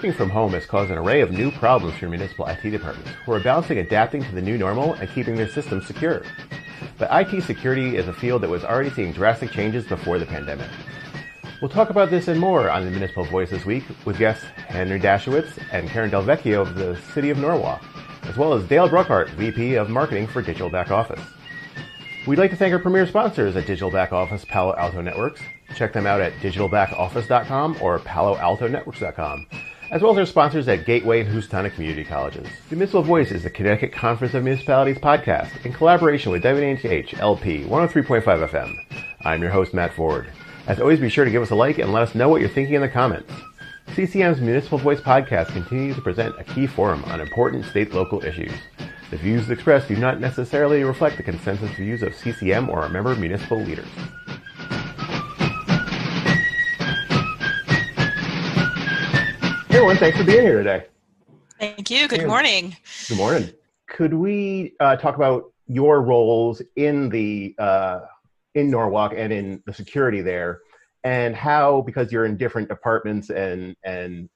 Working from home has caused an array of new problems for municipal IT departments, who are balancing adapting to the new normal and keeping their systems secure. But IT security is a field that was already seeing drastic changes before the pandemic. We'll talk about this and more on the Municipal Voice this week with guests Henry Dashowitz and Karen Del Vecchio of the City of Norwalk, as well as Dale Bruckhart, VP of Marketing for Digital Back Office. We'd like to thank our premier sponsors at Digital Back Office Palo Alto Networks. Check them out at digitalbackoffice.com or paloaltonetworks.com, as well as our sponsors at Gateway and Houstonic Community Colleges. The Municipal Voice is the Connecticut Conference of Municipalities podcast in collaboration with WNTH LP 103.5 FM. I'm your host, Matt Ford. As always, be sure to give us a like and let us know what you're thinking in the comments. CCM's Municipal Voice podcast continues to present a key forum on important state-local issues. The views expressed do not necessarily reflect the consensus views of CCM or our member municipal leaders. Hey everyone, thanks for being here today. Thank you. Good morning. Good morning. Could we talk about your roles in the in Norwalk and in the security there, and how, because you're in different departments and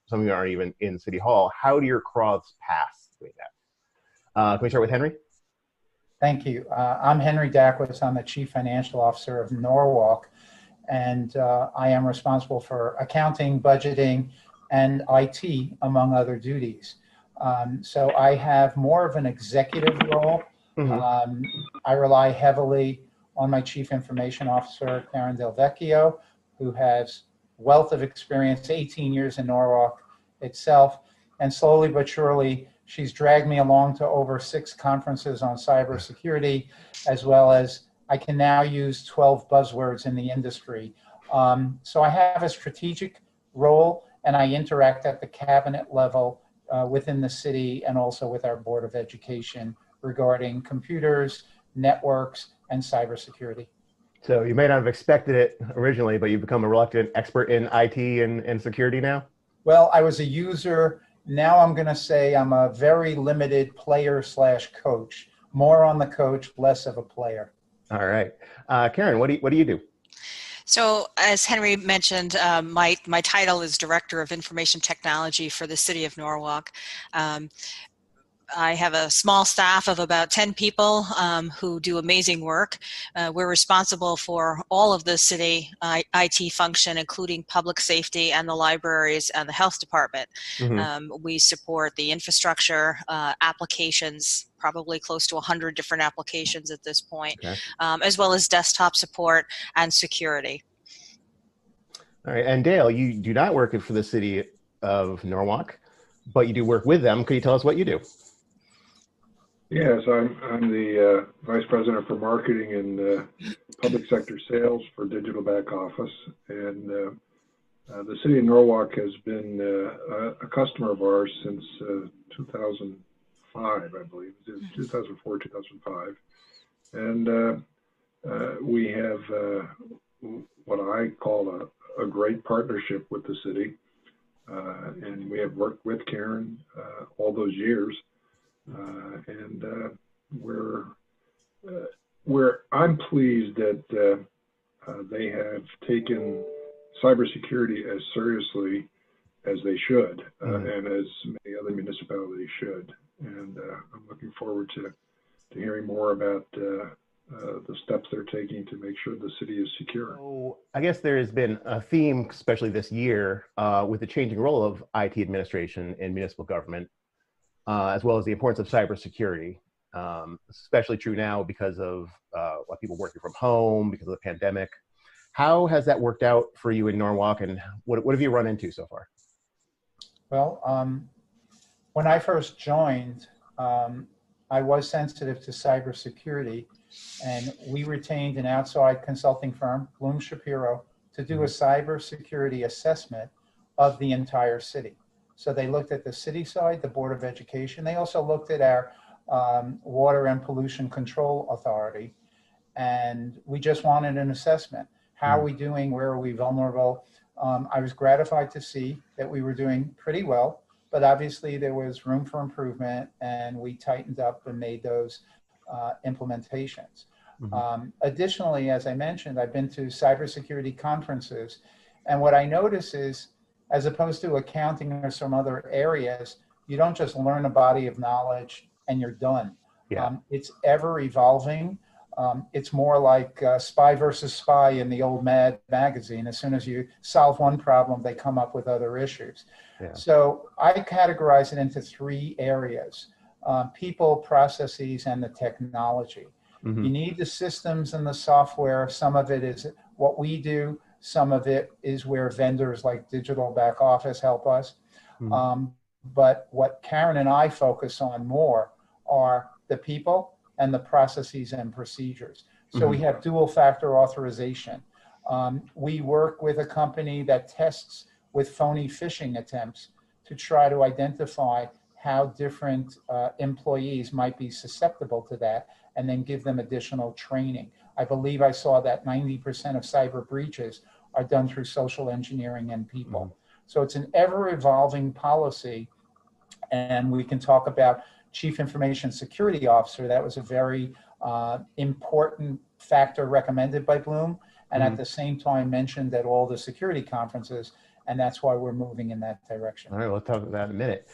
some of you aren't even in City Hall, how do your cross paths doing that? Can we start with Henry? Thank you. I'm Henry Dashowitz. I'm the Chief Financial Officer of Norwalk, and I am responsible for accounting, budgeting, and IT, among other duties. So I have more of an executive role. Mm-hmm. I rely heavily on my Chief Information Officer, Karen Del Vecchio, who has wealth of experience, 18 years in Norwalk itself, and slowly but surely, she's dragged me along to over 6 conferences on cybersecurity, as well as I can now use 12 buzzwords in the industry. So I have a strategic role, and I interact at the cabinet level within the city and also with our Board of Education regarding computers, networks, and cybersecurity. So you may not have expected it originally, but you've become a reluctant expert in IT and security now? Well, I was a user. Now I'm going to say I'm a very limited player/coach, more on the coach, less of a player. All right. Karen, what do you do? So as Henry mentioned, my title is Director of Information Technology for the City of Norwalk. I have a small staff of about 10 people who do amazing work. We're responsible for all of the city IT function, including public safety and the libraries and the health department. Mm-hmm. We support the infrastructure, applications, probably close to 100 different applications at this point, okay. As well as desktop support and security. All right, and Dale, you do not work for the City of Norwalk, but you do work with them. Could you tell us what you do? Yes, I'm the Vice President for Marketing and Public Sector Sales for Digital Back Office, and the City of Norwalk has been a customer of ours since 2005, I believe. It was 2004, 2005, and we have what I call a great partnership with the city, and we have worked with Karen all those years. And I'm pleased that they have taken cybersecurity as seriously as they should, and as many other municipalities should. And I'm looking forward to hearing more about the steps they're taking to make sure the city is secure. So I guess there has been a theme, especially this year, with the changing role of IT administration in municipal government. As well as the importance of cybersecurity, especially true now because of people working from home, because of the pandemic. How has that worked out for you in Norwalk, and what have you run into so far? Well, when I first joined, I was sensitive to cybersecurity, and we retained an outside consulting firm, Bloom Shapiro, to do a cybersecurity assessment of the entire city. So they looked at the city side, the Board of Education. They also looked at our Water and Pollution Control Authority. And we just wanted an assessment. How are we doing? Where are we vulnerable? I was gratified to see that we were doing pretty well, but obviously there was room for improvement, and we tightened up and made those implementations. Additionally, as I mentioned, I've been to cybersecurity conferences, and what I notice is as opposed to accounting or some other areas, you don't just learn a body of knowledge and you're done. Yeah. It's ever evolving. It's more like Spy versus Spy in the old Mad magazine. As soon as you solve one problem, they come up with other issues. Yeah. So I categorize it into three areas: people, processes, and the technology. Mm-hmm. You need the systems and the software. Some of it is what we do. Some of it is where vendors like Digital Back Office help us. Mm-hmm. But what Karen and I focus on more are the people and the processes and procedures. So we have dual factor authorization. We work with a company that tests with phony phishing attempts to try to identify how different employees might be susceptible to that, and then give them additional training. I believe I saw that 90% of cyber breaches are done through social engineering and people. Mm-hmm. So it's an ever-evolving policy, and we can talk about Chief Information Security Officer. That was a very important factor recommended by Bloom, and at the same time mentioned at all the security conferences, and that's why we're moving in that direction. All right, we'll talk about that in a minute.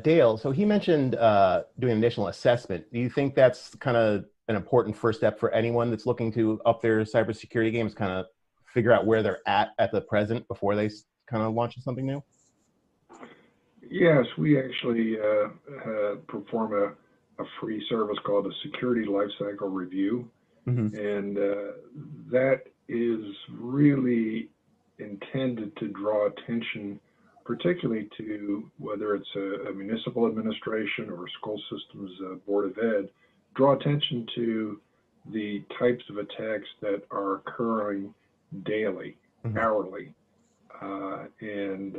Dale, so he mentioned doing an initial assessment. Do you think that's kind of an important first step for anyone that's looking to up their cybersecurity games, kind of figure out where they're at the present before they kind of launch something new? Yes, we actually perform a free service called a Security Lifecycle Review. Mm-hmm. And that is really intended to draw attention, particularly to whether it's a municipal administration or a school systems board of ed, draw attention to the types of attacks that are occurring daily, hourly. And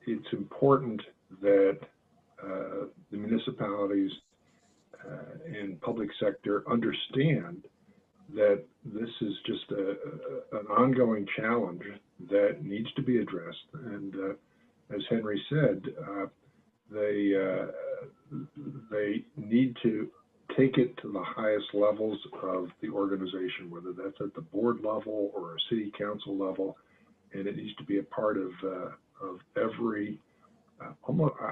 it's important that the municipalities and public sector understand that this is just an ongoing challenge that needs to be addressed. And as Henry said, they need to take it to the highest levels of the organization, whether that's at the board level or a city council level, and it needs to be a part of every.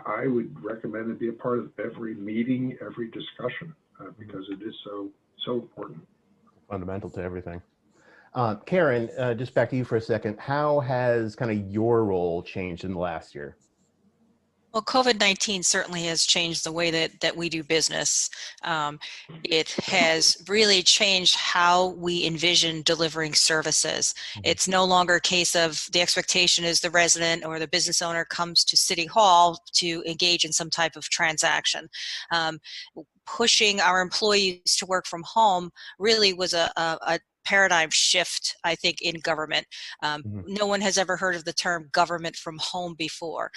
I would recommend it be a part of every meeting, every discussion, because it is so important. Fundamental to everything. Karen, just back to you for a second. How has kind of your role changed in the last year? Well, COVID-19 certainly has changed the way that we do business. It has really changed how we envision delivering services. It's no longer a case of the expectation is the resident or the business owner comes to City Hall to engage in some type of transaction. Pushing our employees to work from home really was a paradigm shift, I think, in government. No one has ever heard of the term government from home before.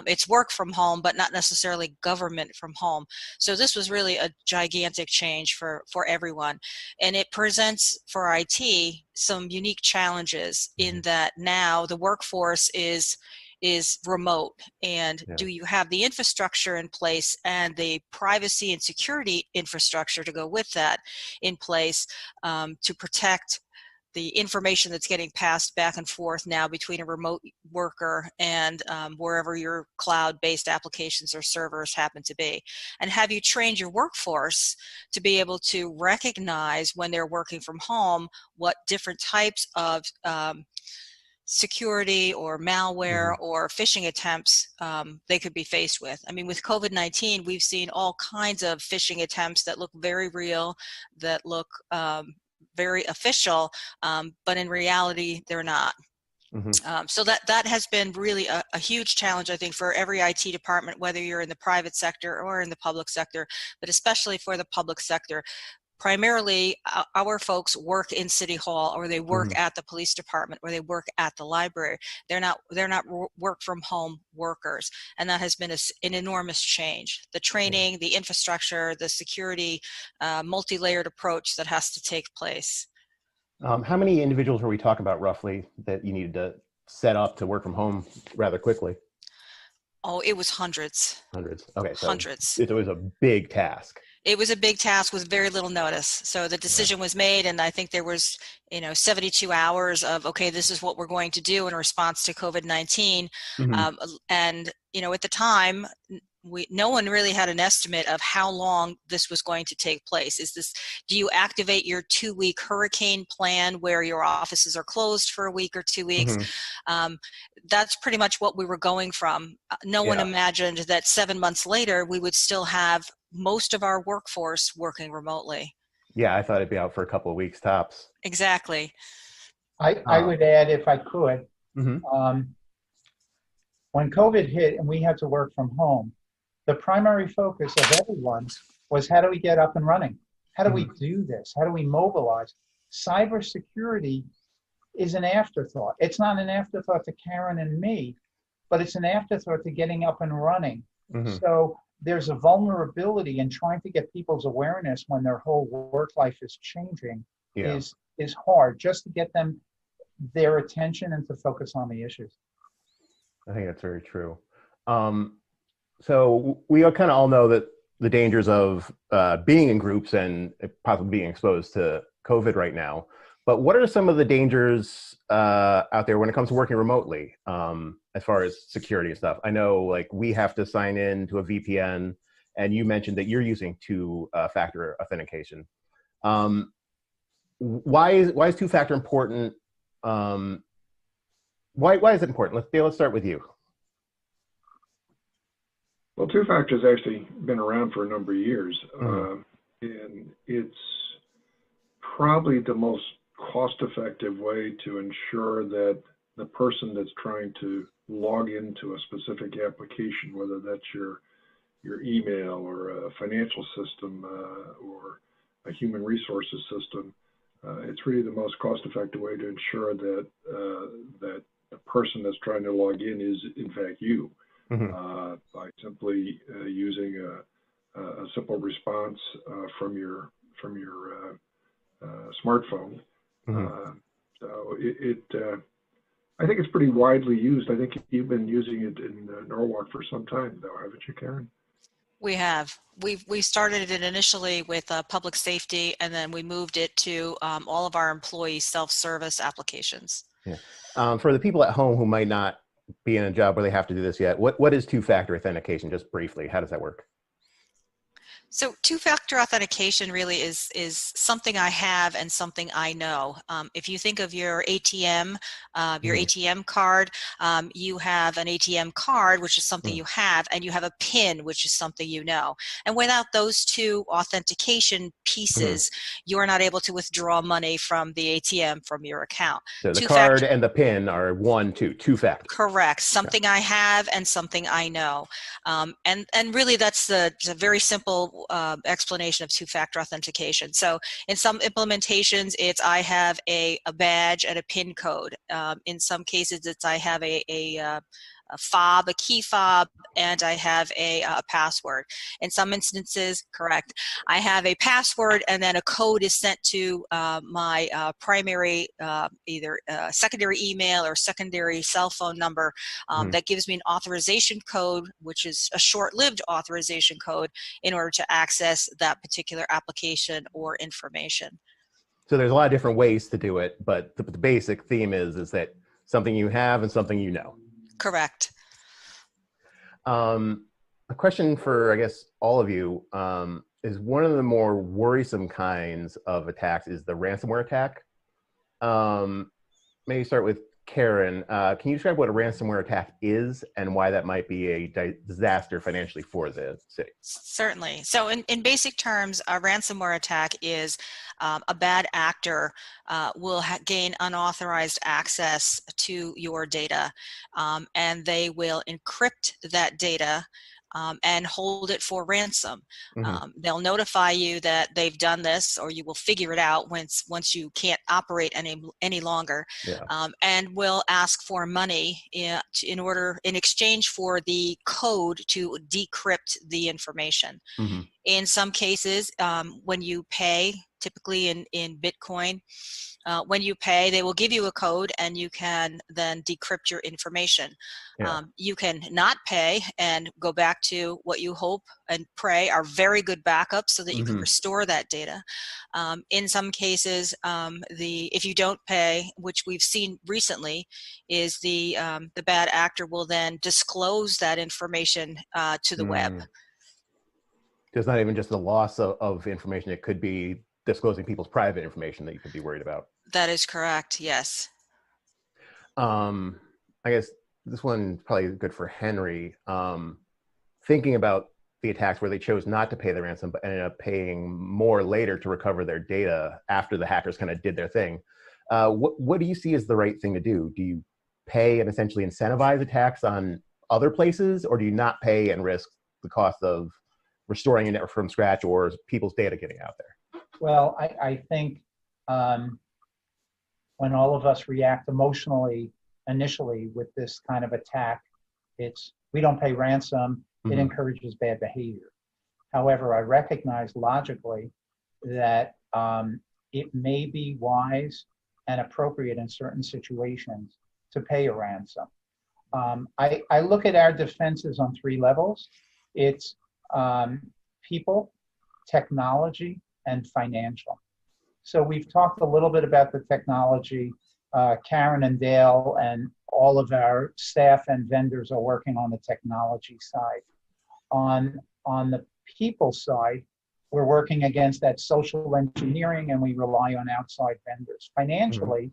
It's work from home, but not necessarily government from home. So this was really a gigantic change for everyone. And it presents for IT some unique challenges in that now the workforce is remote, and do you have the infrastructure in place and the privacy and security infrastructure to go with that in place to protect the information that's getting passed back and forth now between a remote worker and wherever your cloud-based applications or servers happen to be. And have you trained your workforce to be able to recognize when they're working from home what different types of security or malware or phishing attempts they could be faced with. I mean, with COVID-19, we've seen all kinds of phishing attempts that look very real, that look very official, but in reality, they're not. So that has been really a huge challenge, I think, for every IT department, whether you're in the private sector or in the public sector, but especially for the public sector. Primarily, our folks work in City Hall, or they work at the police department, or they work at the library. They're not work from home workers, and that has been an enormous change. The training, the infrastructure, the security, multi-layered approach that has to take place. How many individuals were we talking about roughly that you needed to set up to work from home rather quickly? Oh, it was hundreds. Hundreds. Okay, so hundreds. it was a big task. It was a big task with very little notice. So the decision was made, and I think there was, 72 hours of, okay, this is what we're going to do in response to COVID-19. Mhm. And, at the time, no one really had an estimate of how long this was going to take place. Do you activate your 2-week hurricane plan where your offices are closed for a week or 2 weeks? Mhm. That's pretty much what we were going from. No one Yeah. imagined that 7 months later, we would still have most of our workforce working remotely. Yeah, I thought it'd be out for a couple of weeks tops. Exactly. I would add, if I could, Mhm. when COVID hit and we had to work from home, the primary focus of everyone was, how do we get up and running? How do we do this? How do we mobilize? Cybersecurity is an afterthought. It's not an afterthought to Karen and me, but it's an afterthought to getting up and running. Mhm. So there's a vulnerability in trying to get people's awareness when their whole work life is changing Yeah. is hard, just to get them their attention and to focus on the issues. I think that's very true. So we kind of all know that the dangers of being in groups and possibly being exposed to COVID right now. But what are some of the dangers out there when it comes to working remotely, as far as security and stuff? I know, like, we have to sign in to a VPN, and you mentioned that you're using two-factor authentication. Why is two-factor important? Why is it important? Let's start with you. Well, two-factor has actually been around for a number of years, and it's probably the most cost-effective way to ensure that the person that's trying to log into a specific application, whether that's your email or a financial system or a human resources system, it's really the most cost-effective way to ensure that that the person that's trying to log in is in fact you. By simply using a simple response from your smartphone. So I think it's pretty widely used. I think you've been using it in Norwalk for some time, though, haven't you, Karen? We have. We started it initially with public safety, and then we moved it to all of our employee self-service applications. Yeah. For the people at home who might not be in a job where they have to do this yet, what is two-factor authentication? Just briefly, how does that work? So two-factor authentication really is something I have and something I know. If you think of your ATM, your ATM card, you have an ATM card, which is something you have, and you have a PIN, which is something you know. And without those two authentication pieces, you are not able to withdraw money from the ATM from your account. So the card and the PIN are two-factor. Correct. Something I have and something I know. And really that's a very simple explanation of two-factor authentication. So in some implementations, it's I have a badge and a PIN code. In some cases, it's I have a fob, a key fob, and I have a password. In some instances, correct, I have a password and then a code is sent to my primary, either secondary email or secondary cell phone number that gives me an authorization code, which is a short-lived authorization code in order to access that particular application or information. So there's a lot of different ways to do it, but the basic theme is that something you have and something you know. Correct. A question for, I guess, all of you is one of the more worrisome kinds of attacks is the ransomware attack. Maybe start with Karen. Can you describe what a ransomware attack is and why that might be a disaster financially for the city? Certainly. So in basic terms, a ransomware attack is a bad actor will gain unauthorized access to your data, and they will encrypt that data and hold it for ransom. They'll notify you that they've done this, or you will figure it out once you can't operate any longer, and will ask for money in exchange for the code to decrypt the information. In some cases, when you pay typically in Bitcoin. When you pay, they will give you a code and you can then decrypt your information. Yeah. You can not pay and go back to what you hope and pray are very good backups so that you can restore that data. In some cases, if you don't pay, which we've seen recently, is the bad actor will then disclose that information to the web. There's not even just the loss of information. It could be disclosing people's private information that you could be worried about. That is correct, yes. I guess this one's probably good for Henry. Thinking about the attacks where they chose not to pay the ransom, but ended up paying more later to recover their data after the hackers kind of did their thing. What do you see as the right thing to do? Do you pay and essentially incentivize attacks on other places, or do you not pay and risk the cost of restoring a network from scratch or people's data getting out there? Well, I think when all of us react emotionally initially with this kind of attack, we don't pay ransom, it encourages bad behavior. However, I recognize logically that it may be wise and appropriate in certain situations to pay a ransom. I look at our defenses on 3 levels. It's people, technology, and financial. So we've talked a little bit about the technology. Karen and Dale and all of our staff and vendors are working on the technology side. On the people side, we're working against that social engineering and we rely on outside vendors. Financially,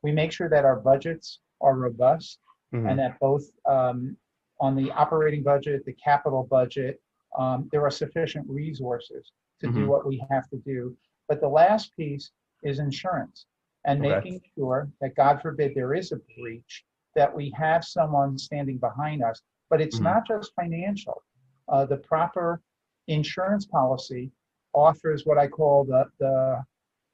we make sure that our budgets are robust and that both on the operating budget, the capital budget, there are sufficient resources to do what we have to do. But the last piece is insurance and making sure that, God forbid, there is a breach, that we have someone standing behind us. But it's not just financial. The proper insurance policy offers what I call the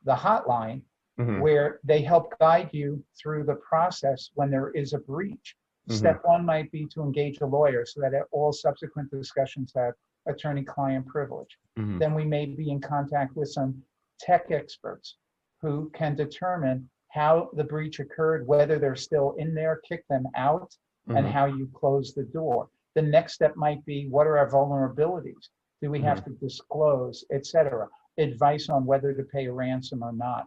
hotline, where they help guide you through the process when there is a breach. Step 1 might be to engage a lawyer so that all subsequent discussions have attorney-client privilege. Then we may be in contact with some tech experts who can determine how the breach occurred, whether they're still in there, kick them out, and how you close the door. The next step might be, what are our vulnerabilities? Do we have to disclose, et cetera? Advice on whether to pay a ransom or not.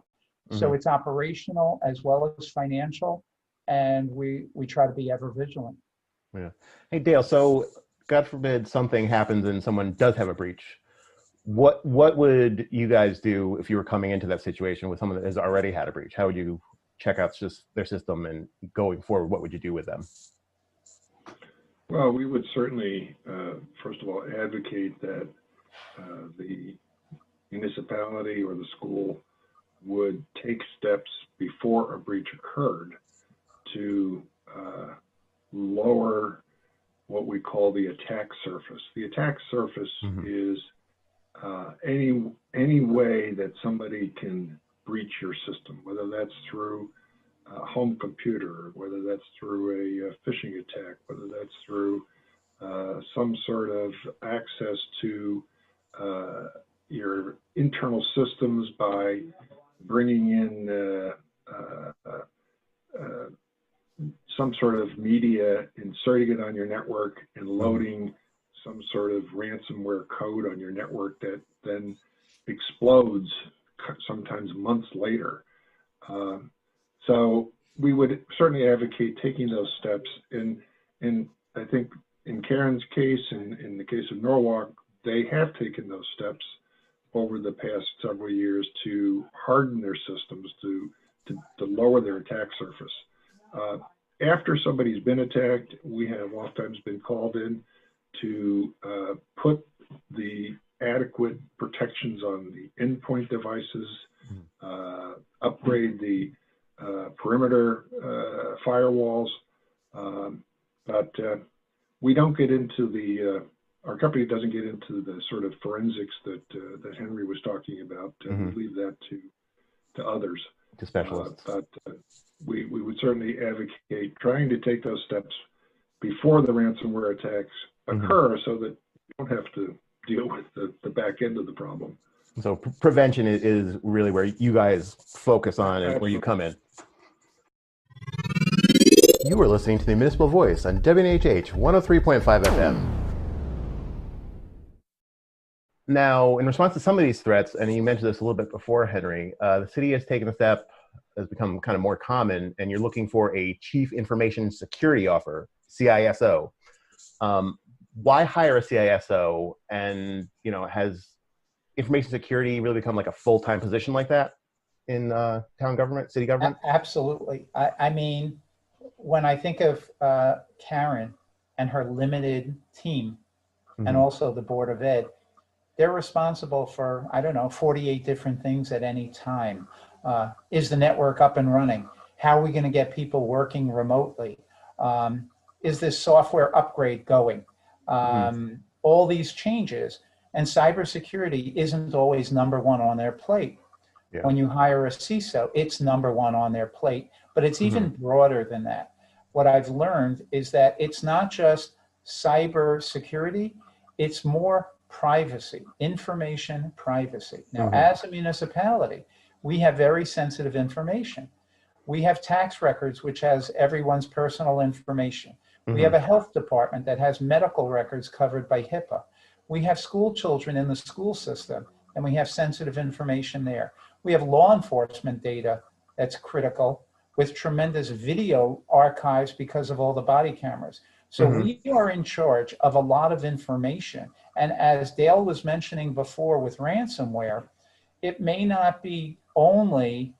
So it's operational as well as financial, and we try to be ever vigilant. Yeah. Hey, Dale, so God forbid something happens and someone does have a breach. What would you guys do if you were coming into that situation with someone that has already had a breach? How would you check out just their system, and going forward, what would you do with them? Well, we would certainly, first of all, advocate that the municipality or the school would take steps before a breach occurred to lower what we call the attack surface. The attack surface is any way that somebody can breach your system, whether that's through a home computer, whether that's through a phishing attack, whether that's through some sort of access to your internal systems by bringing in some sort of media, inserting it on your network, and loading some sort of ransomware code on your network that then explodes sometimes months later. So we would certainly advocate taking those steps. And I think in Karen's case, and in the case of Norwalk, they have taken those steps over the past several years to harden their systems, to lower their attack surface. After somebody's been attacked, we have oftentimes been called in to put the adequate protections on the endpoint devices, upgrade the perimeter firewalls, but we don't get into our company doesn't get into the sort of forensics that Henry was talking about. We leave that to others, to specialists. But we would certainly advocate trying to take those steps before the ransomware attacks occur, so that you don't have to deal with the back end of the problem. So prevention is really where you guys focus on and where you Absolutely. come in. You are listening to the Municipal Voice on WNHH 103.5 FM. Now, in response to some of these threats, and you mentioned this a little bit before, Henry, the city has taken a step, has become kind of more common, and you're looking for a Chief Information Security Officer, CISO. Why hire a CISO? And, you know, has information security really become like a full-time position like that in town government, city government? Absolutely. I mean, when I think of Karen and her limited team, and also the Board of Ed, they're responsible for, I don't know, 48 different things at any time. Is the network up and running? How are we going to get people working remotely? Is this software upgrade going? All these changes, and cybersecurity isn't always number one on their plate. Yeah. When you hire a CISO, it's number one on their plate, but it's even broader than that. What I've learned is that it's not just cybersecurity, it's more privacy, information privacy. Now, as a municipality, we have very sensitive information. We have tax records, which has everyone's personal information. We have a health department that has medical records covered by HIPAA. We have school children in the school system, and we have sensitive information there. We have law enforcement data that's critical with tremendous video archives because of all the body cameras. So we are in charge of a lot of information. And as Dale was mentioning before with ransomware, it may not be only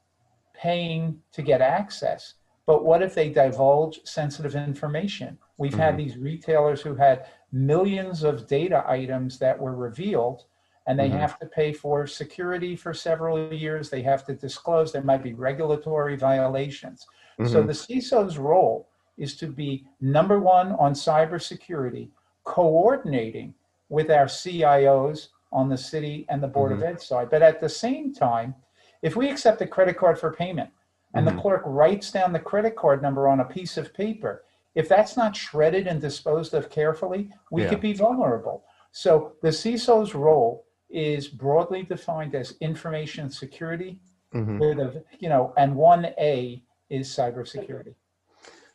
paying to get access, but what if they divulge sensitive information? We've had these retailers who had millions of data items that were revealed, and they have to pay for security for several years. They have to disclose. There might be regulatory violations. So the CISO's role is to be number one on cybersecurity, coordinating with our CIOs on the city and the Board of Ed side. But at the same time, if we accept a credit card for payment and the clerk writes down the credit card number on a piece of paper, if that's not shredded and disposed of carefully, we could be vulnerable. So the CISO's role is broadly defined as information security with a, you know, and 1A is cybersecurity.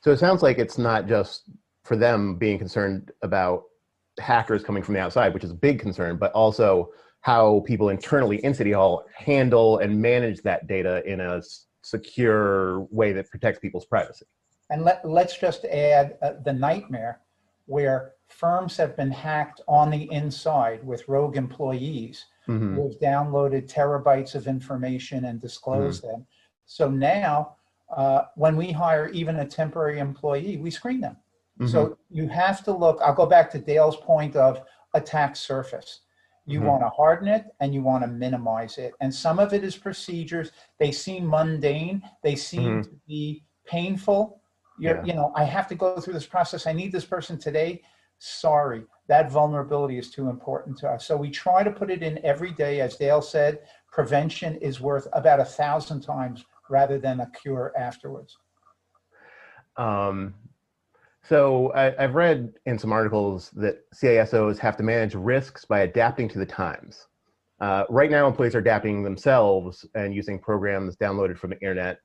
So it sounds like it's not just for them being concerned about hackers coming from the outside, which is a big concern, but also how people internally in City Hall handle and manage that data in a secure way that protects people's privacy. And let's just add the nightmare where firms have been hacked on the inside with rogue employees who have downloaded terabytes of information and disclosed them. So now, when we hire even a temporary employee, we screen them. So you have to look, I'll go back to Dale's point of attack surface. You want to harden it and you want to minimize it. And some of it is procedures. They seem mundane. They seem to be painful. You know, I have to go through this process. I need this person today. Sorry, that vulnerability is too important to us. So we try to put it in every day. As Dale said, prevention is worth about 1,000 times rather than a cure afterwards. So I've read in some articles that CISOs have to manage risks by adapting to the times. Right now, employees are adapting themselves and using programs downloaded from the internet,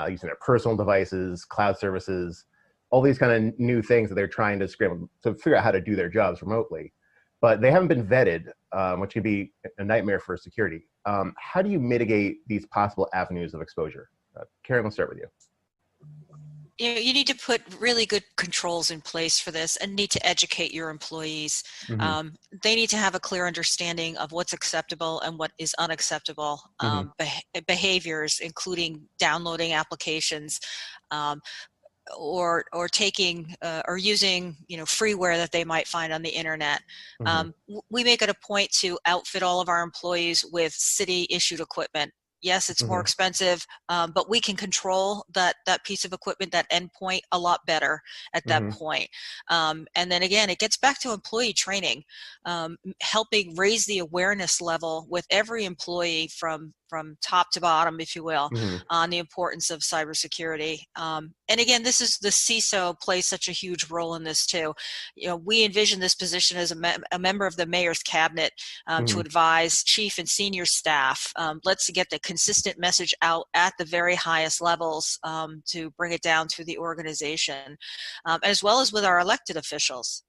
using their personal devices, cloud services, all these kind of new things that they're trying to scramble to figure out how to do their jobs remotely. But they haven't been vetted, which can be a nightmare for security. How do you mitigate these possible avenues of exposure? Karen, let's start with you. You need to put really good controls in place for this and need to educate your employees. They need to have a clear understanding of what's acceptable and what is unacceptable behaviors, including downloading applications or taking or using, you know, freeware that they might find on the internet. We make it a point to outfit all of our employees with city issued equipment. Yes, it's more expensive, but we can control that piece of equipment, that endpoint, a lot better at that point. And then again, it gets back to employee training, helping raise the awareness level with every employee from top to bottom, if you will, on the importance of cybersecurity. And again, this is the CISO plays such a huge role in this too. We envision this position as a member of the mayor's cabinet to advise chief and senior staff. Let's get the consistent message out at the very highest levels to bring it down to the organization, as well as with our elected officials.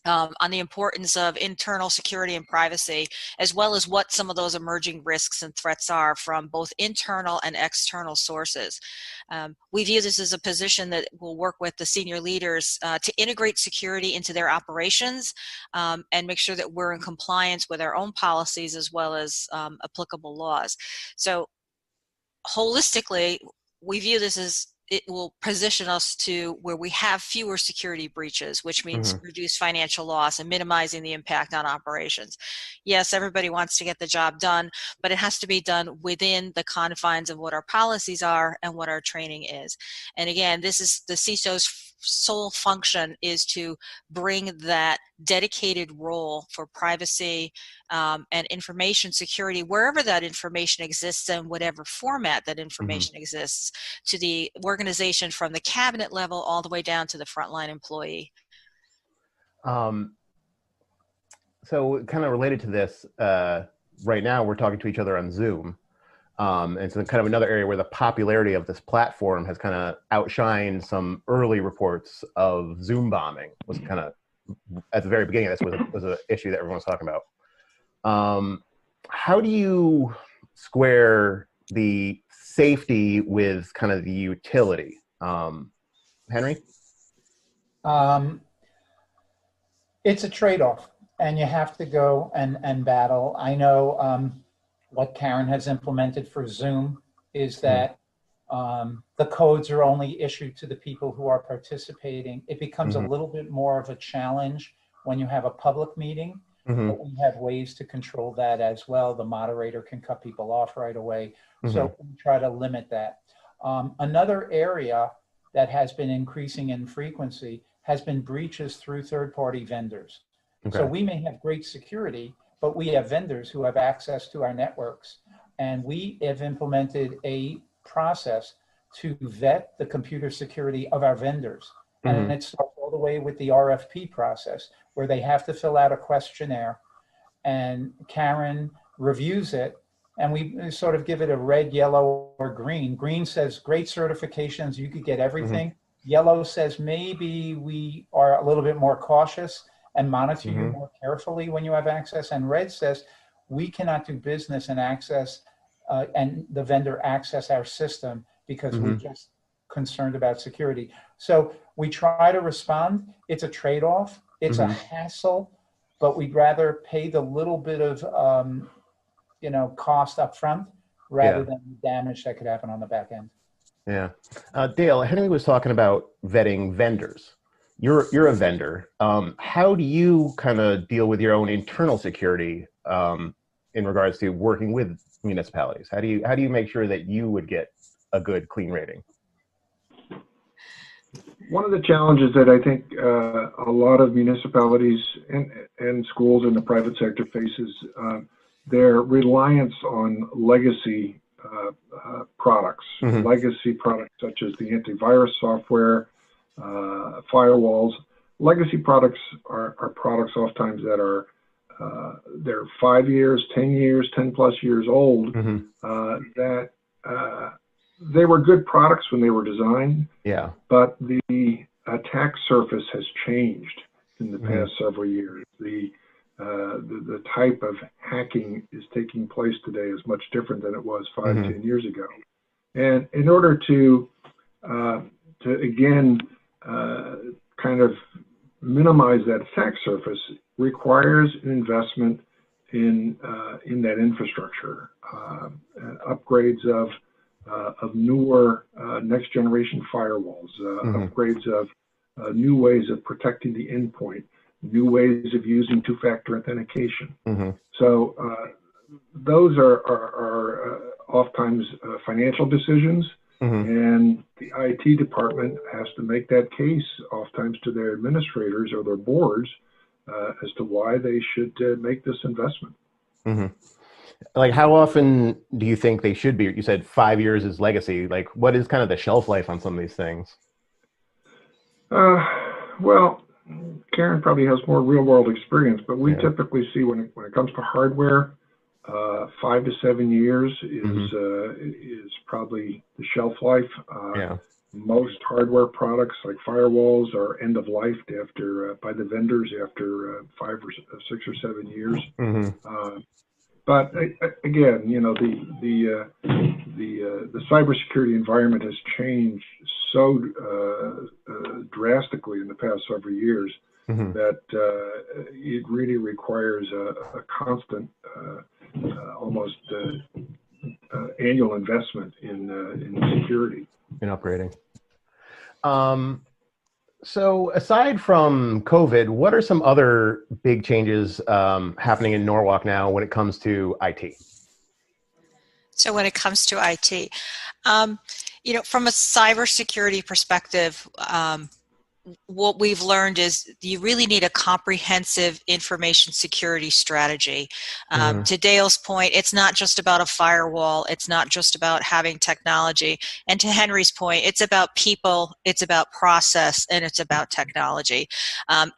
On the importance of internal security and privacy, as well as what some of those emerging risks and threats are from both internal and external sources. We view this as a position that will work with the senior leaders to integrate security into their operations and make sure that we're in compliance with our own policies as well as applicable laws. So holistically, we view this as it will position us to where we have fewer security breaches, which means reduced financial loss and minimizing the impact on operations. Yes, everybody wants to get the job done, but it has to be done within the confines of what our policies are and what our training is. And again, this is the CISO's sole function, is to bring that dedicated role for privacy and information security, wherever that information exists and whatever format that information exists, to the organization from the cabinet level all the way down to the frontline employee. So kind of related to this, right now we're talking to each other on Zoom. And so kind of another area where the popularity of this platform has kind of outshined some early reports of Zoom bombing. Was kind of at the very beginning of this was an issue that everyone was talking about. How do you square the safety with kind of the utility? Henry? It's a trade-off, and you have to go and battle. I know what Karen has implemented for Zoom is that the codes are only issued to the people who are participating. It becomes a little bit more of a challenge when you have a public meeting, but we have ways to control that as well. The moderator can cut people off right away. So we try to limit that. Another area that has been increasing in frequency has been breaches through third-party vendors. Okay. So we may have great security, but we have vendors who have access to our networks. And we have implemented a process to vet the computer security of our vendors. And it starts all the way with the RFP process, where they have to fill out a questionnaire, and Karen reviews it, and we sort of give it a red, yellow, or green. Green says great certifications, you could get everything. Yellow says maybe we are a little bit more cautious and monitor you more carefully when you have access. And red says we cannot do business and access and the vendor access our system because we're just concerned about security. So we try to respond. It's a trade-off. It's a hassle, but we'd rather pay the little bit of cost up front rather than the damage that could happen on the back end. Yeah. Dale, Henry was talking about vetting vendors. You're a vendor. How do you kind of deal with your own internal security in regards to working with municipalities? How do you make sure that you would get a good, clean rating? One of the challenges that I think a lot of municipalities and schools in the private sector faces, their reliance on legacy products, legacy products such as the antivirus software, firewalls. Legacy products are products oftentimes that are they're 5 years, 10 years, 10 plus years old, that they were good products when they were designed, but the attack surface has changed in the past several years. The type of hacking is taking place today is much different than it was 5, 10 years ago. And in order to again, kind of minimize that attack surface requires an investment in that infrastructure, upgrades of newer next generation firewalls, upgrades of new ways of protecting the endpoint, new ways of using two-factor authentication. So those are oftentimes financial decisions, and the IT department has to make that case oftentimes to their administrators or their boards as to why they should make this investment. Like, how often do you think they should be? You said 5 years is legacy. Like, what is kind of the shelf life on some of these things? Uh, well, Karen probably has more real world experience, but we Yeah. typically see when it comes to hardware, 5 to 7 years is probably the shelf life. Yeah. Most hardware products like firewalls are end of life after by the vendors after 5 or 6 or 7 years. Hmm. But again, you know, the cybersecurity environment has changed so drastically in the past several years Hmm. that it really requires a constant, almost annual investment in security. In upgrading. So aside from COVID, what are some other big changes happening in Norwalk now when it comes to IT? So when it comes to IT, from a cybersecurity perspective, what we've learned is you really need a comprehensive information security strategy. Hmm. To Dale's point, it's not just about a firewall. It's not just about having technology. And to Henry's point, it's about people, it's about process, and it's about technology. And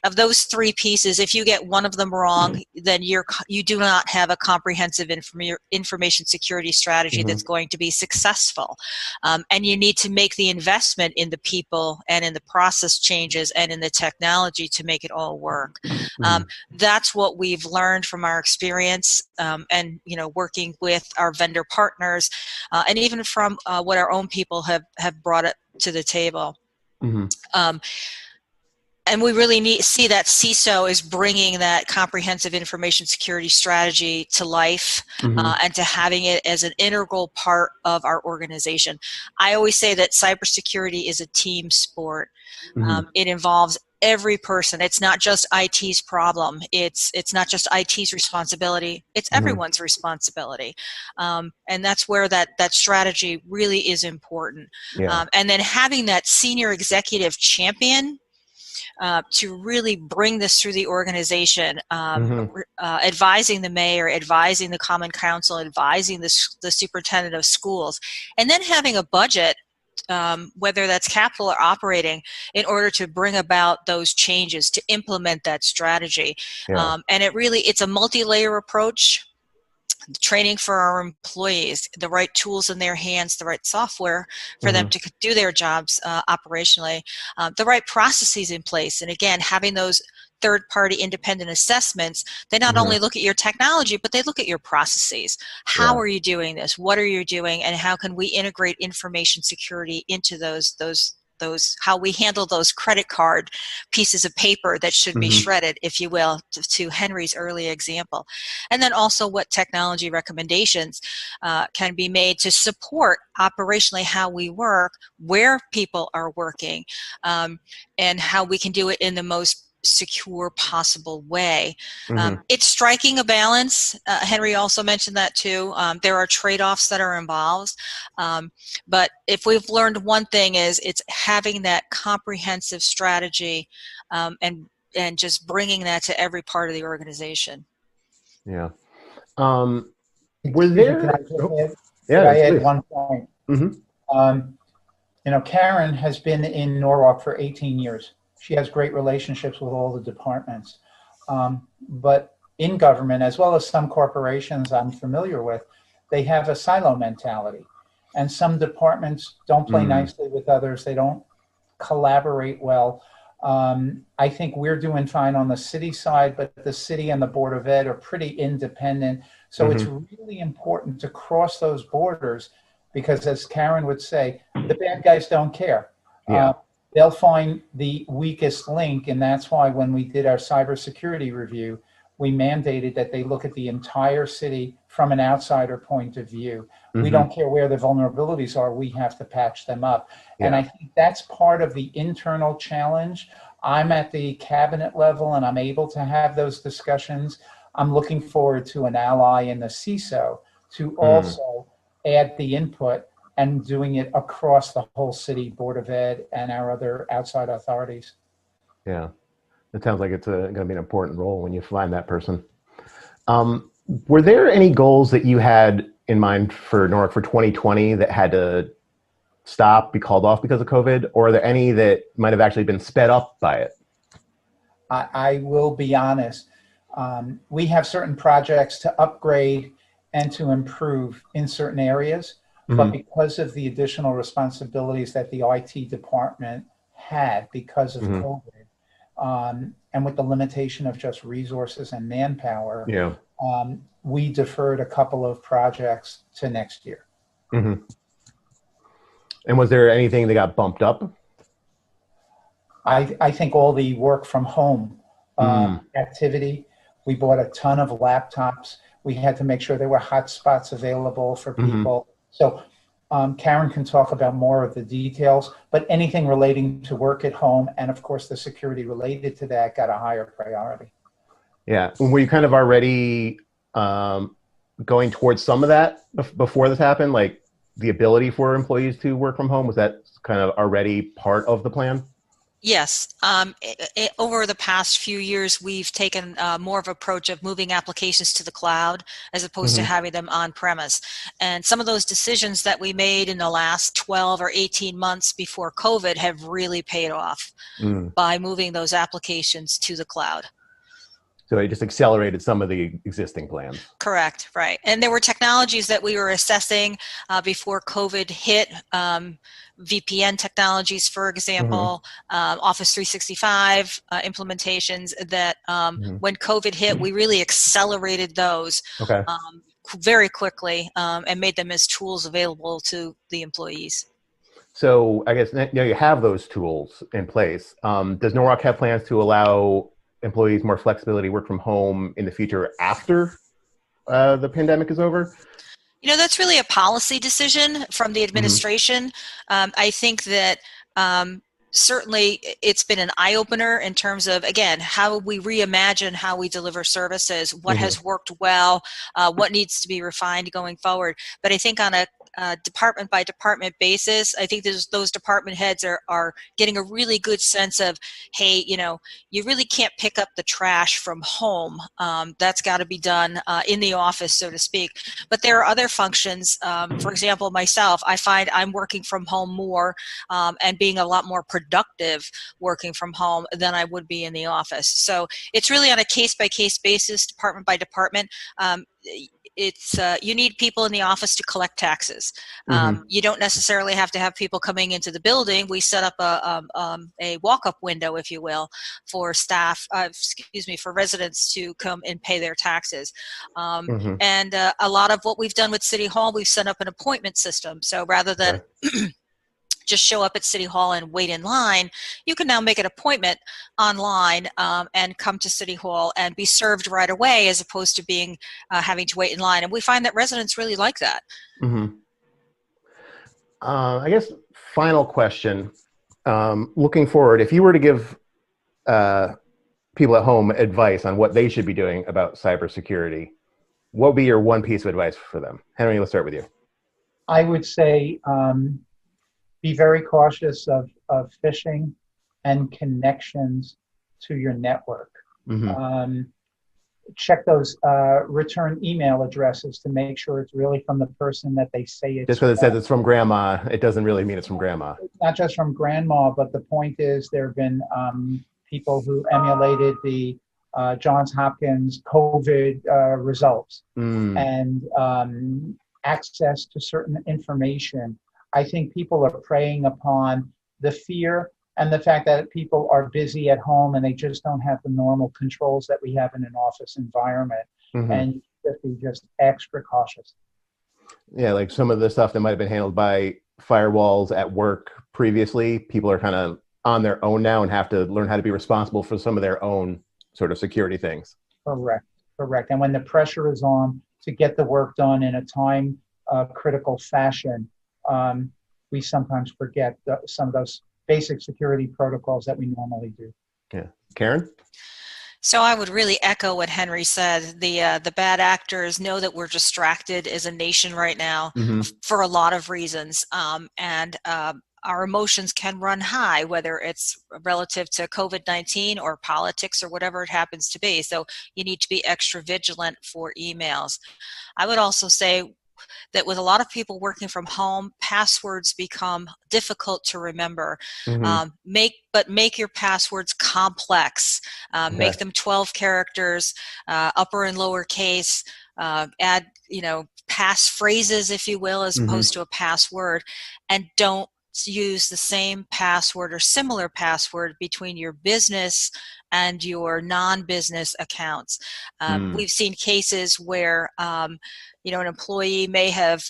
of those three pieces, if you get one of them wrong, then you do not have a comprehensive information security strategy Hmm. that's going to be successful. And you need to make the investment in the people and in the process changes and in the technology to make it all work. Hmm. That's what we've learned from our experience, and working with our vendor partners, and even from what our own people have brought it to the table. Hmm. Um, and we really see that CISO is bringing that comprehensive information security strategy to life, Hmm. and to having it as an integral part of our organization. I always say that cybersecurity is a team sport. Hmm. It involves every person. It's not just IT's problem. It's not just IT's responsibility. It's Hmm. everyone's responsibility. And that's where that strategy really is important. Yeah. And then having that senior executive champion to really bring this through the organization, Hmm. advising the mayor, advising the common council, advising the superintendent of schools, and then having a budget, whether that's capital or operating, in order to bring about those changes, to implement that strategy. Yeah. And it's a multi-layer approach. Training for our employees, the right tools in their hands, the right software for them Hmm. to do their jobs operationally, the right processes in place. And again, having those third-party independent assessments, they not Hmm. only look at your technology, but they look at your processes. How Yeah. are you doing this? What are you doing? And how can we integrate information security into those how we handle those credit card pieces of paper that should be Hmm. shredded, if you will, to Henry's early example. And then also what technology recommendations can be made to support operationally how we work, where people are working, and how we can do it in the most secure possible way. Hmm. It's striking a balance. Henry also mentioned that too. There are trade-offs that are involved. But if we've learned one thing, is it's having that comprehensive strategy, and just bringing that to every part of the organization. Yeah. Um, were Excuse me, can I there? just Oh, add, could yeah, I add please. one point? Hmm. Um, Karen has been in Norwalk for 18 years. She has great relationships with all the departments. But in government, as well as some corporations I'm familiar with, they have a silo mentality. And some departments don't play Mm. nicely with others. They don't collaborate well. I think we're doing fine on the city side, but the city and the Board of Ed are pretty independent. So it's Hmm. really important to cross those borders because, as Karen would say, the bad guys don't care. Yeah. They'll find the weakest link. And that's why when we did our cybersecurity review, we mandated that they look at the entire city from an outsider point of view. We Hmm. don't care where the vulnerabilities are, we have to patch them up. And Yeah. I think that's part of the internal challenge. I'm at the cabinet level and I'm able to have those discussions. I'm looking forward to an ally in the CISO to Mm. also add the input and doing it across the whole city, Board of Ed, and our other outside authorities. Yeah. It sounds like it's going to be an important role when you find that person. Um, Were there any goals that you had in mind for Norwalk for 2020 that had to stop, be called off because of COVID, or are there any that might have actually been sped up by it? I will be honest. We have certain projects to upgrade and to improve in certain areas, but because of the additional responsibilities that the IT department had because of COVID, and with the limitation of just resources and manpower, Yeah. We deferred a couple of projects to next year. And was there anything that got bumped up? I think all the work from home activity, we bought a ton of laptops. We had to make sure there were hotspots available for people. So Karen can talk about more of the details, but anything relating to work at home and of course the security related to that got a higher priority. Yeah. Were you kind of already going towards some of that before this happened? Like the ability for employees to work from home, was that kind of already part of the plan? Yes. Over the past few years, we've taken more of an approach of moving applications to the cloud as opposed to having them on premise. And some of those decisions that we made in the last 12 or 18 months before COVID have really paid off by moving those applications to the cloud. So it just accelerated some of the existing plans. Correct, right. And there were technologies that we were assessing before COVID hit, VPN technologies, for example, Office 365 implementations that when COVID hit, we really accelerated those very quickly and made them as tools available to the employees. So I guess now you have those tools in place. Does Norwalk have plans to allow employees more flexibility, work from home in the future after the pandemic is over? You know, that's really a policy decision from the administration. I think that certainly it's been an eye-opener in terms of, again, how we reimagine how we deliver services, what has worked well, what needs to be refined going forward. But I think on a department by department basis, I think those department heads are getting a really good sense of, hey, you know, you really can't pick up the trash from home. That's got to be done in the office, so to speak. But there are other functions. For example, myself, I find I'm working from home more and being a lot more productive working from home than I would be in the office. So it's really on a case-by-case basis, department by department. It's you need people in the office to collect taxes. You don't necessarily have to have people coming into the building. We set up a walk-up window, if you will, for staff, for residents to come and pay their taxes. And a lot of what we've done with City Hall, we've set up an appointment system. So rather than just show up at City Hall and wait in line, you can now make an appointment online and come to City Hall and be served right away, as opposed to being having to wait in line. And we find that residents really like that. I guess final question, looking forward, if you were to give people at home advice on what they should be doing about cybersecurity, what would be your one piece of advice for them? Henry, let's start with you. I would say be very cautious of phishing and connections to your network. Check those return email addresses to make sure it's really from the person that they say it's just because it says it's from grandma, it doesn't really mean it's from grandma. It's not just from grandma, but the point is there have been people who emulated the Johns Hopkins COVID results and access to certain information. I think people are preying upon the fear and the fact that people are busy at home and they just don't have the normal controls that we have in an office environment. And you have to be just extra cautious. Yeah, like some of the stuff that might have been handled by firewalls at work previously, people are kind of on their own now and have to learn how to be responsible for some of their own sort of security things. Correct. And when the pressure is on to get the work done in a time critical fashion, we sometimes forget some of those basic security protocols that we normally do. Yeah. Karen? So I would really echo what Henry said. The bad actors know that we're distracted as a nation right now for a lot of reasons. And our emotions can run high, whether it's relative to COVID-19 or politics or whatever it happens to be. So you need to be extra vigilant for emails. I would also say that with a lot of people working from home, passwords become difficult to remember. Mm-hmm. Make your passwords complex. Make them 12 characters, upper and lower case. Add, pass phrases, if you will, as opposed to a password, and don't use the same password or similar password between your business and your non-business accounts. We've seen cases where an employee may have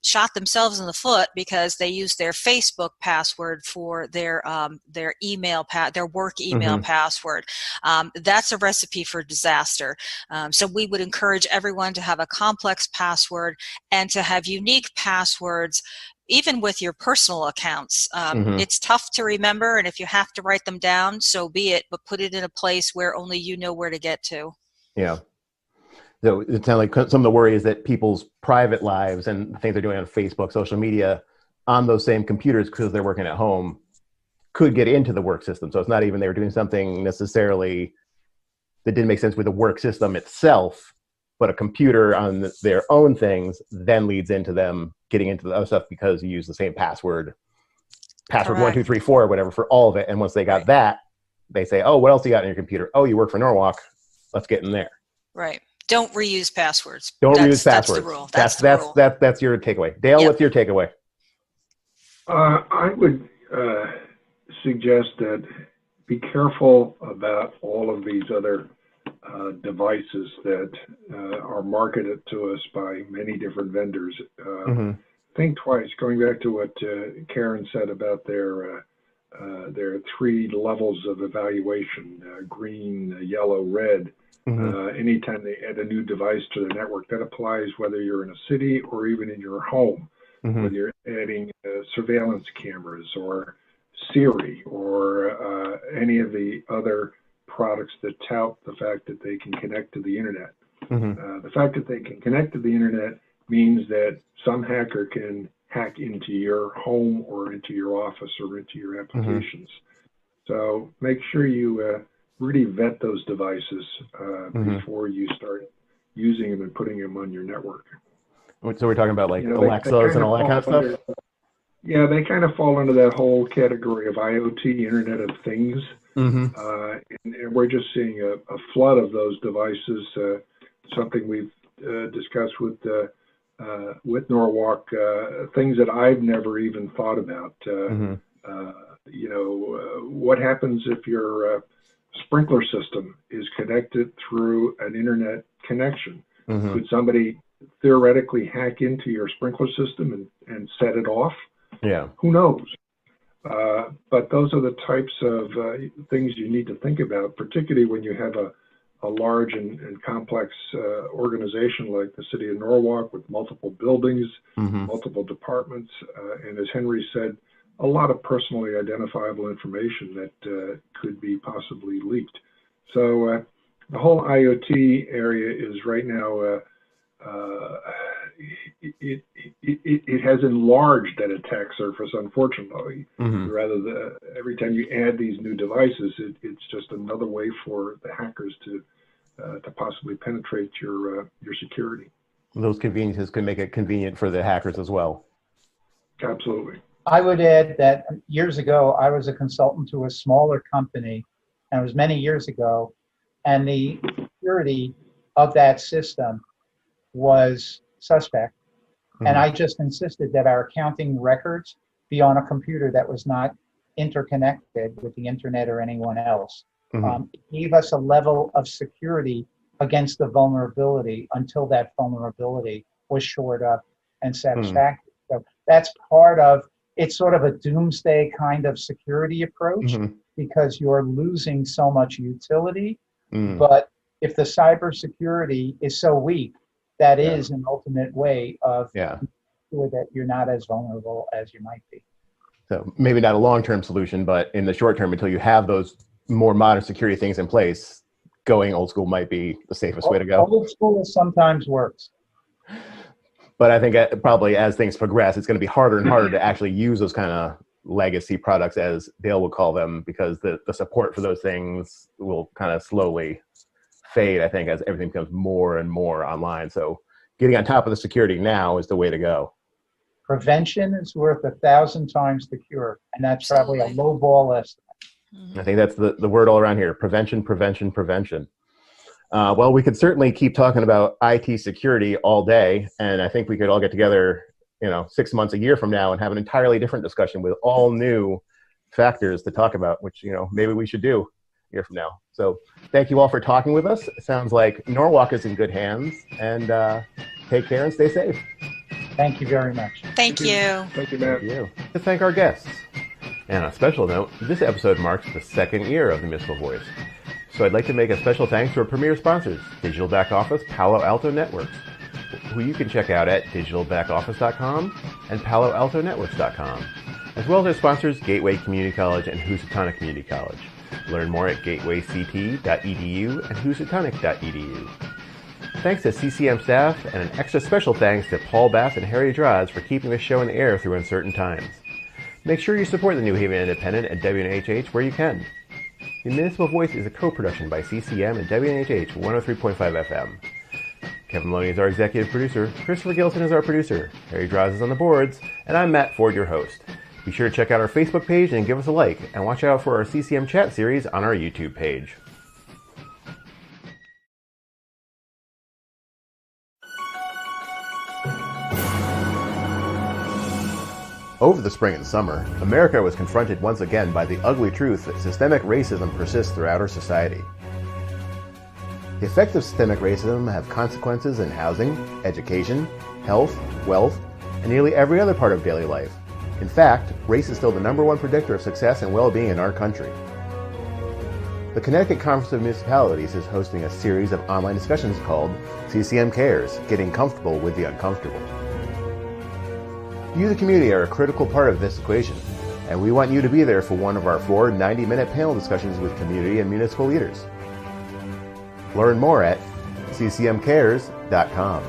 shot themselves in the foot because they used their Facebook password for their email their work email password. That's a recipe for disaster. So we would encourage everyone to have a complex password and to have unique passwords. Even with your personal accounts, it's tough to remember, and if you have to write them down, so be it, but put it in a place where only you know where to get to. Yeah. So it sounds like some of the worry is that people's private lives and things they're doing on Facebook, social media, on those same computers because they're working at home, could get into the work system. So it's not even they were doing something necessarily that didn't make sense with the work system itself, but a computer on their own things then leads into them getting into the other stuff because you use the same password Correct. 1, 2, 3, 4, or whatever for all of it. And once they got that, they say, oh, what else you got on your computer? Oh, you work for Norwalk. Let's get in there. Right. Don't reuse passwords. Don't reuse passwords. That's the rule. That's rule. That's your takeaway. Dale, what's your takeaway? I would suggest that be careful about all of these other devices that are marketed to us by many different vendors. Think twice. Going back to what Karen said about their 3 levels of evaluation: green, yellow, red. Anytime they add a new device to their network, that applies whether you're in a city or even in your home. Whether you're adding surveillance cameras or Siri or any of the other products that tout the fact that they can connect to the internet. The fact that they can connect to the internet means that some hacker can hack into your home or into your office or into your applications. So make sure you really vet those devices before you start using them and putting them on your network. So we're talking about like Alexas and all that kind of stuff? Yeah, they kind of fall into that whole category of IoT, Internet of Things. And we're just seeing a flood of those devices, something we've discussed with Norwalk, things that I've never even thought about. What happens if your sprinkler system is connected through an internet connection? Could somebody theoretically hack into your sprinkler system and set it off? Yeah. Who knows? But those are the types of things you need to think about, particularly when you have a large and complex organization like the city of Norwalk with multiple buildings, multiple departments, and as Henry said, a lot of personally identifiable information that could be possibly leaked. So the whole IoT area is right now, it has enlarged that attack surface, unfortunately. Every time you add these new devices, it's just another way for the hackers to possibly penetrate your security. Those conveniences can make it convenient for the hackers as well. Absolutely. I would add that years ago, I was a consultant to a smaller company, and it was many years ago, and the security of that system was suspect. And I just insisted that our accounting records be on a computer that was not interconnected with the internet or anyone else. It gave us a level of security against the vulnerability until that vulnerability was shored up and satisfactory. So that's part of, it's sort of a doomsday kind of security approach because you're losing so much utility. But if the cybersecurity is so weak, that is an ultimate way of making sure that you're not as vulnerable as you might be. So maybe not a long-term solution, but in the short term, until you have those more modern security things in place, going old school might be the safest way to go. Old school sometimes works. But I think probably as things progress, it's going to be harder and harder to actually use those kind of legacy products, as Dale would call them, because the support for those things will kind of slowly fade, I think, as everything becomes more and more online. So getting on top of the security now is the way to go. Prevention is worth 1,000 times the cure, and that's probably a Absolutely. low ball estimate. I think that's the word all around here: prevention, prevention, prevention. Well, we could certainly keep talking about IT security all day, and I think we could all get together, 6 months, a year from now, and have an entirely different discussion with all new factors to talk about, which maybe we should do a year from now. So thank you all for talking with us. It sounds like Norwalk is in good hands, and take care and stay safe. Thank you very much. Thank you. Thank you, Matt. Thank you. To thank our guests. And on a special note, this episode marks the 2nd year of the Municipal Voice. So I'd like to make a special thanks to our premier sponsors, Digital Back Office, Palo Alto Networks, who you can check out at digitalbackoffice.com and paloaltonetworks.com, as well as our sponsors, Gateway Community College and Housatonic Community College. Learn more at gatewayct.edu and housatonic.edu. Thanks to CCM staff, and an extra special thanks to Paul Bass and Harry Draws for keeping the show in the air through uncertain times. Make sure you support the New Haven Independent at WNHH where you can. The Municipal Voice is a co-production by CCM and WNHH 103.5 FM. Kevin Maloney is our executive producer, Christopher Gilson is our producer, Harry Draws is on the boards, and I'm Matt Ford, your host. Be sure to check out our Facebook page and give us a like, and watch out for our CCM chat series on our YouTube page. Over the spring and summer, America was confronted once again by the ugly truth that systemic racism persists throughout our society. The effects of systemic racism have consequences in housing, education, health, wealth, and nearly every other part of daily life. In fact, race is still the #1 predictor of success and well-being in our country. The Connecticut Conference of Municipalities is hosting a series of online discussions called CCM Cares, Getting Comfortable with the Uncomfortable. You, the community, are a critical part of this equation, and we want you to be there for one of our 4 90-minute panel discussions with community and municipal leaders. Learn more at ccmcares.com.